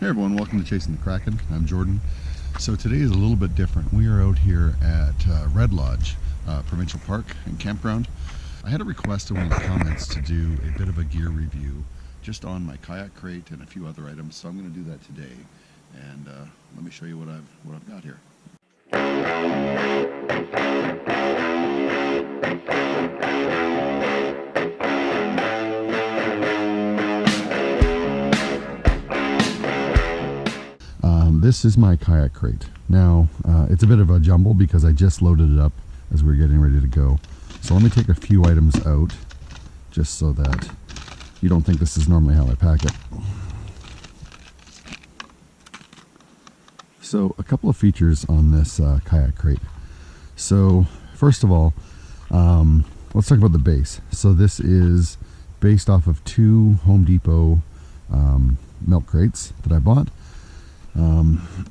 Hey everyone, welcome to Chasing the Kraken. I'm Jordan. So today is a little bit different. We are out here at Red Lodge Provincial Park and Campground. I had a request in one of the comments to do a bit of a gear review just on my kayak crate and a few other items, so I'm going to do that today. And let me show you what I've got here. This is my kayak crate. Now, it's a bit of a jumble because I just loaded it up as we were getting ready to go. So let me take a few items out just so that you don't think this is normally how I pack it. So a couple of features on this kayak crate. So first of all, let's talk about the base. So this is based off of two Home Depot milk crates that I bought.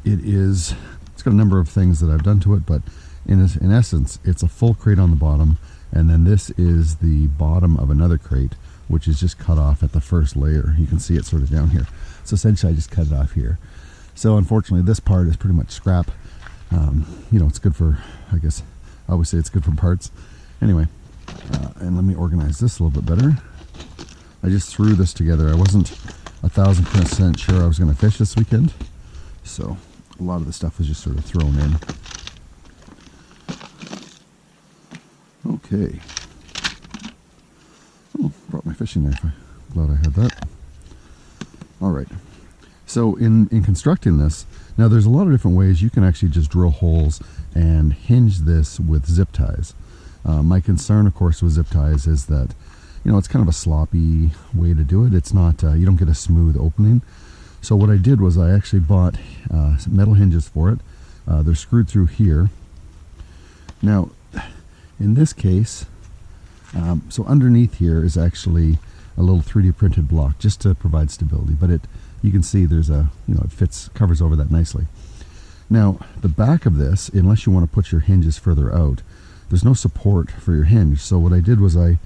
It's got a number of things that I've done to it, but in essence, it's a full crate on the bottom, and then this is the bottom of another crate, which is just cut off at the first layer. You can see it sort of down here. So essentially, I just cut it off here. So unfortunately, this part is pretty much scrap. It's good for, I guess, I always say it's good for parts. Anyway, and let me organize this a little bit better. I just threw this together. I wasn't 1,000% sure I was going to fish this weekend. So a lot of the stuff was just sort of thrown in. Okay. Oh, brought my fishing knife. I'm glad I had that. All right. So in constructing this, now there's a lot of different ways you can actually just drill holes and hinge this with zip ties. My concern, of course, with zip ties is that, it's kind of a sloppy way to do it. It's not, you don't get a smooth opening. So what I did was I actually bought some metal hinges for it. They're screwed through here. Now, in this case, so underneath here is actually a little 3D printed block just to provide stability. But you can see there's it covers over that nicely. Now, the back of this, unless you want to put your hinges further out, there's no support for your hinge. So what I did was I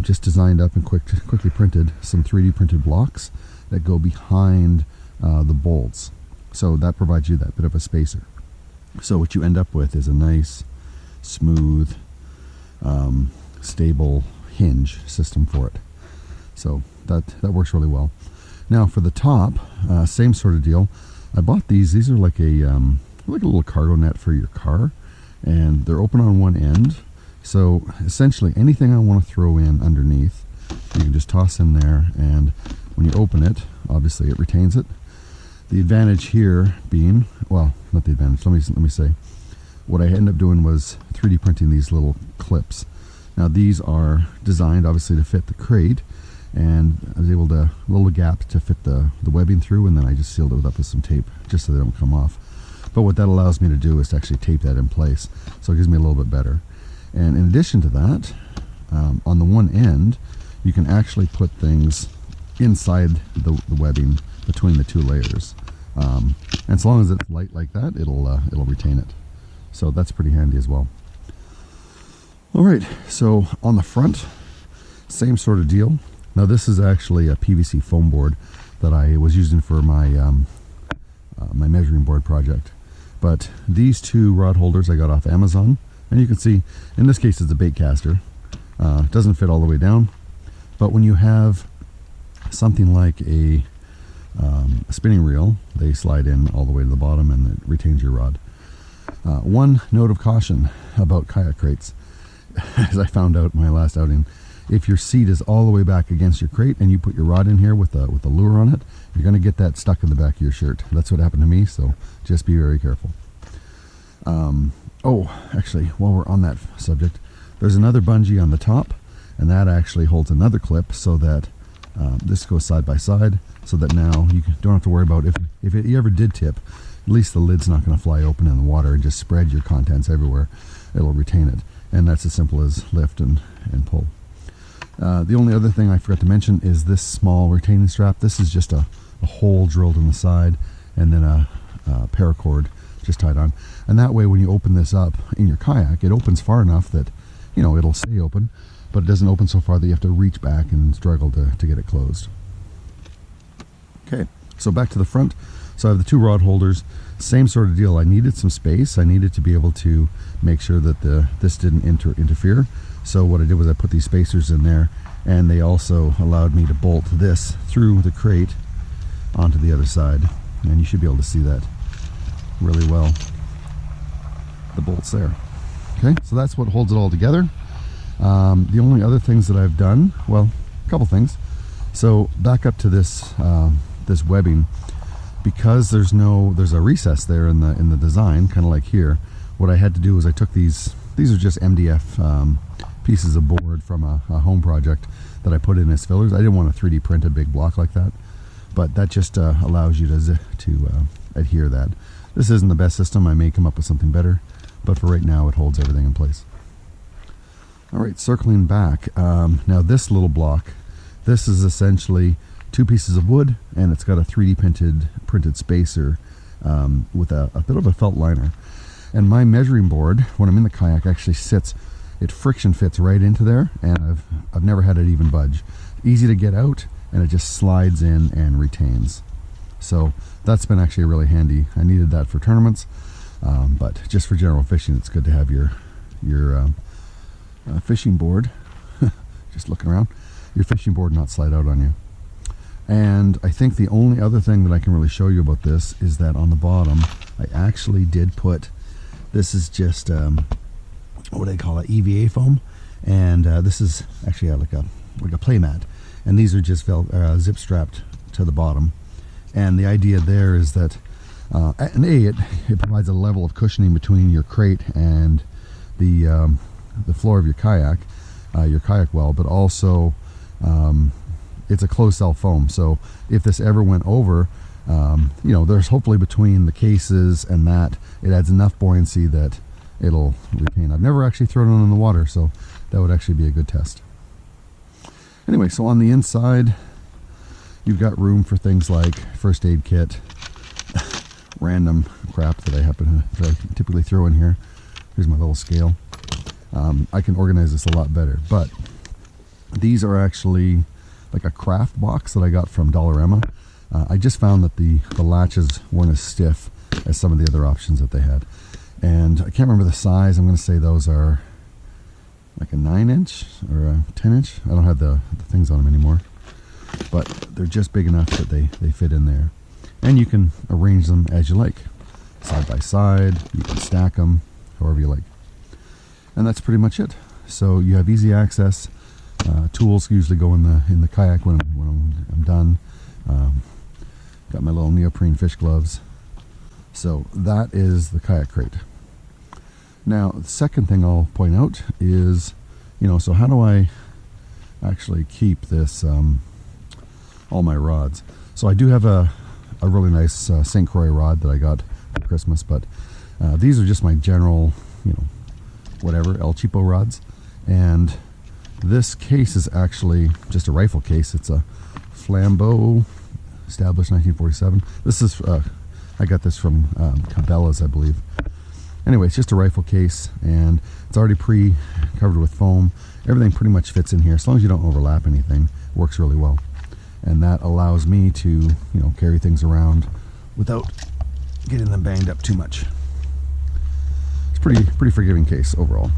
just designed up and quickly printed some 3D printed blocks that go behind the bolts. So that provides you that bit of a spacer. So what you end up with is a nice, smooth, stable hinge system for it. So that works really well. Now for the top, same sort of deal. I bought these. These are like a little cargo net for your car, and they're open on one end. So essentially anything I want to throw in underneath, you can just toss in there, and when you open it, obviously it retains it. The advantage here being, well, not the advantage, let me say, what I ended up doing was 3D printing these little clips. Now these are designed obviously to fit the crate, and I was able to, a little gap to fit the webbing through, and then I just sealed it up with some tape just so they don't come off. But what that allows me to do is to actually tape that in place, so it gives me a little bit better. And in addition to that, on the one end, you can actually put things inside the webbing between the two layers, and as long as it's light like that, it'll retain it. So that's pretty handy as well. All right, so on the front, same sort of deal. Now this is actually a PVC foam board that I was using for my my measuring board project. But these two rod holders I got off Amazon, and you can see in this case it's a bait caster. It doesn't fit all the way down, but when you have something like a spinning reel, they slide in all the way to the bottom and it retains your rod. One note of caution about kayak crates, as I found out in my last outing, if your seat is all the way back against your crate and you put your rod in here with a lure on it, you're going to get that stuck in the back of your shirt. That's what happened to me, so just be very careful. Actually, while we're on that subject, there's another bungee on the top, and that actually holds another clip so that this goes side by side, so that now you don't have to worry about if it ever did tip, at least the lid's not going to fly open in the water and just spread your contents everywhere. It'll retain it, and that's as simple as lift and pull. The only other thing I forgot to mention is this small retaining strap. This is just a hole drilled in the side, and then a paracord just tied on. And that way when you open this up in your kayak, it opens far enough that, it'll stay open, but it doesn't open so far that you have to reach back and struggle to get it closed. Okay, So back to the front. So I have the 2 rod holders. Same sort of deal. I needed some space. I needed to be able to make sure that this didn't interfere. So what I did was I put these spacers in there, and they also allowed me to bolt this through the crate onto the other side. And you should be able to see that really well. The bolts there. Okay, so that's what holds it all together. The only other things that I've done, well, a couple things. So back up to this this webbing, because there's a recess there in the design, kind of like here. What I had to do was I took these are just MDF pieces of board from a home project that I put in as fillers. I didn't want to 3D print a big block like that, but that just allows you to adhere that. This isn't the best system. I may come up with something better, but for right now it holds everything in place. Alright, circling back, now this little block, this is essentially 2 pieces of wood, and it's got a 3D printed spacer with a bit of a felt liner. And my measuring board, when I'm in the kayak, actually it friction fits right into there, and I've never had it even budge. Easy to get out, and it just slides in and retains. So that's been actually really handy. I needed that for tournaments, but just for general fishing, it's good to have your fishing board, just looking around, your fishing board not slide out on you. And I think the only other thing that I can really show you about this is that on the bottom, I actually did put, this is just, what do they call it, EVA foam, and this is actually like a play mat, and these are just zip strapped to the bottom. And the idea there is that, it provides a level of cushioning between your crate and the floor of your kayak well, but also it's a closed cell foam, so if this ever went over, there's hopefully between the cases and that, it adds enough buoyancy that it'll retain. I've never actually thrown it in the water, so that would actually be a good test. Anyway, so on the inside, you've got room for things like first aid kit, random crap that I typically throw in here. Here's my little scale. I can organize this a lot better, but these are actually like a craft box that I got from Dollarama. I just found that the latches weren't as stiff as some of the other options that they had, and I can't remember the size. I'm going to say those are like a 9-inch or a 10-inch. I don't have the things on them anymore, but they're just big enough that they fit in there, and you can arrange them as you like, side by side. You can stack them however you like. And that's pretty much it. So you have easy access. Tools usually go in the kayak when I'm done. Got my little neoprene fish gloves. So that is the kayak crate. Now, the second thing I'll point out is, so how do I actually keep this, all my rods? So I do have a really nice St. Croix rod that I got for Christmas, but these are just my general, whatever, El Cheapo rods. And this case is actually just a rifle case. It's a Flambeau, established 1947. This is, I got this from Cabela's, I believe. Anyway, it's just a rifle case, and it's already pre-covered with foam. Everything pretty much fits in here. As long as you don't overlap anything, it works really well. And that allows me to, carry things around without getting them banged up too much. It's pretty forgiving case overall.